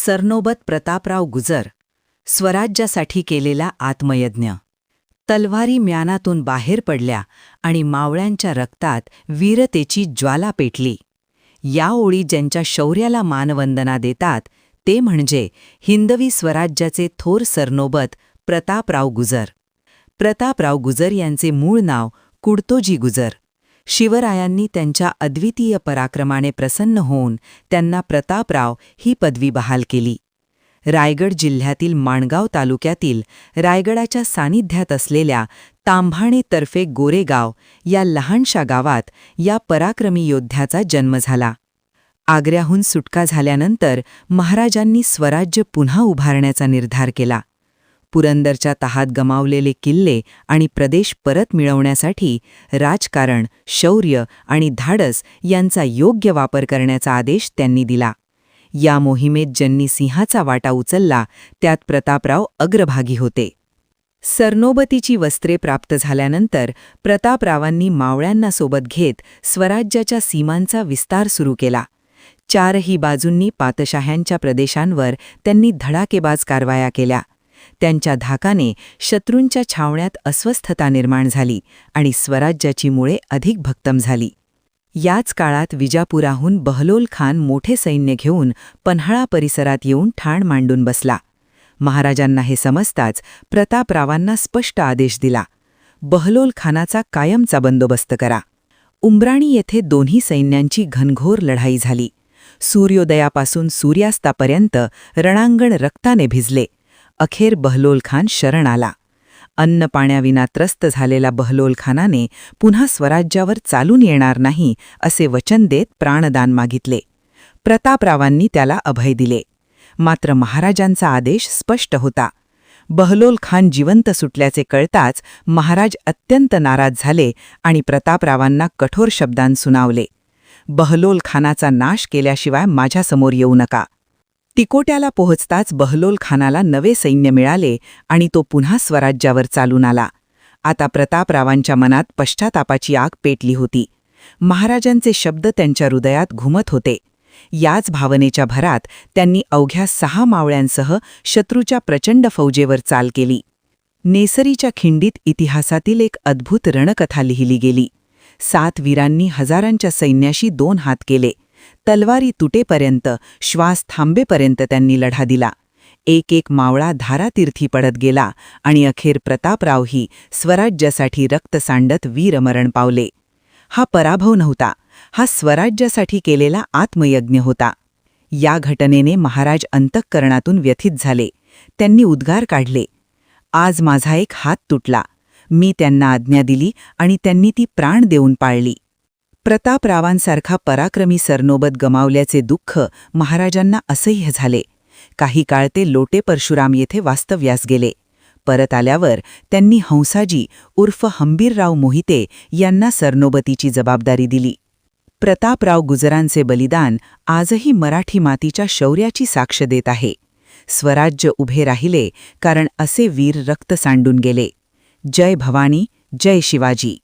सरनोबत प्रतापराव गुजर, स्वराज्यासाठी केलेला आत्मयज्ञ. तलवारी म्यानातून बाहेर पडल्या आणि मावळ्यांच्या रक्तात वीरतेची ज्वाला पेटली. या ओळी ज्यांच्या शौर्याला मानवंदना देतात ते म्हणजे हिंदवी स्वराज्याचे थोर सरनोबत प्रतापराव गुजर. प्रतापराव गुजर यांचे मूळ नाव कुडतोजी गुजर. शिवरायांनी त्यांच्या अद्वितीय पराक्रमाने प्रसन्न होऊन त्यांना प्रतापराव ही पदवी बहाल केली. रायगड जिल्ह्यातील माणगाव तालुक्यातील रायगडाच्या सानिध्यात असलेल्या तांभाणे तर्फे गोरेगाव या लहानशा गावात या पराक्रमी योद्ध्याचा जन्म झाला. आग्र्याहून सुटका झाल्यानंतर महाराजांनी स्वराज्य पुन्हा उभारण्याचा निर्धार केला. पुरंदरच्या तहात गमावलेले किल्ले आणि प्रदेश परत मिळवण्यासाठी राजकारण, शौर्य आणि धाडस यांचा योग्य वापर करण्याचा आदेश त्यांनी दिला. या मोहिमेत ज्यांनी सिंहाचा वाटा उचलला त्यात प्रतापराव अग्रभागी होते. सरनोबतीची वस्त्रे प्राप्त झाल्यानंतर प्रतापरावांनी मावळ्यांना सोबत घेत स्वराज्याच्या सीमांचा विस्तार सुरू केला. चारही बाजूंनी पातशाह्यांच्या प्रदेशांवर त्यांनी धडाकेबाज कारवाया केल्या. त्यांच्या धाकाने शत्रूंच्या छावण्यात अस्वस्थता निर्माण झाली आणि स्वराज्याची मुळे अधिक भक्कम झाली. याच काळात विजापुराहून बहलोल खान मोठे सैन्य घेऊन पन्हाळा परिसरात येऊन ठाण मांडून बसला. महाराजांना हे समजताच प्रतापरावांना स्पष्ट आदेश दिला, बहलोल खानाचा कायमचा बंदोबस्त करा. उंबराणी येथे दोन्ही सैन्यांची घनघोर लढाई झाली. सूर्योदयापासून सूर्यास्तापर्यंत रणांगण रक्ताने भिजले. अखेर बहलोल खान शरण आला. अन्नपाण्याविना त्रस्त झालेला बहलोल खानाने पुन्हा स्वराज्यावर चालून येणार नाही असे वचन देत प्राणदान मागितले. प्रतापरावांनी त्याला अभय दिले. मात्र महाराजांचा आदेश स्पष्ट होता. बहलोल खान जिवंत सुटल्याचे कळताच महाराज अत्यंत नाराज झाले आणि प्रतापरावांना कठोर शब्दांत सुनावले, बहलोल खानाचा नाश केल्याशिवाय माझ्यासमोर येऊ नका. तिकोट्याला पोहोचताच बहलोल खानाला नवे सैन्य मिळाले आणि तो पुन्हा स्वराज्यावर चालून आला. आता प्रतापरावांच्या मनात पश्चातापाची आग पेटली होती. महाराजांचे शब्द त्यांच्या हृदयात घुमत होते. याच भावनेच्या भरात त्यांनी अवघ्या 6 मावळ्यांसह शत्रूच्या प्रचंड फौजेवर चाल केली. नेसरीच्या खिंडीत इतिहासातील एक अद्भुत रणकथा लिहिली गेली. 7 वीरांनी हजारांच्या सैन्याशी 2 हात केले. तलवारी तुटेपर्यंत, श्वास थांबेपर्यंत त्यांनी लढा दिला. एक मावळा धारातीर्थी पडत गेला आणि अखेर प्रतापरावही स्वराज्यासाठी रक्त सांडत वीरमरण पावले. हा पराभव नव्हता, हा स्वराज्यासाठी केलेला आत्मयज्ञ होता. या घटनेने महाराज अंतःकरणातून व्यथित झाले. त्यांनी उद्गार काढले, आज माझा एक हात तुटला. मी त्यांना आज्ञा दिली आणि त्यांनी ती प्राण देऊन पाळली. प्रतापरावांसारखा पराक्रमी सरनोबत गमावल्याचे दुःख महाराजांना असह्य झाले. काही काळ ते लोटे परशुराम येथे वास्तव्यास गेले. परत आल्यावर त्यांनी हंसाजी उर्फ हंबीरराव मोहिते यांना सरनोबतीची जबाबदारी दिली. प्रतापराव गुजरांचे बलिदान आजही मराठी मातीच्या शौर्याची साक्ष देत आहे. स्वराज्य उभे राहिले कारण असे वीर रक्त सांडून गेले. जय भवानी, जय शिवाजी.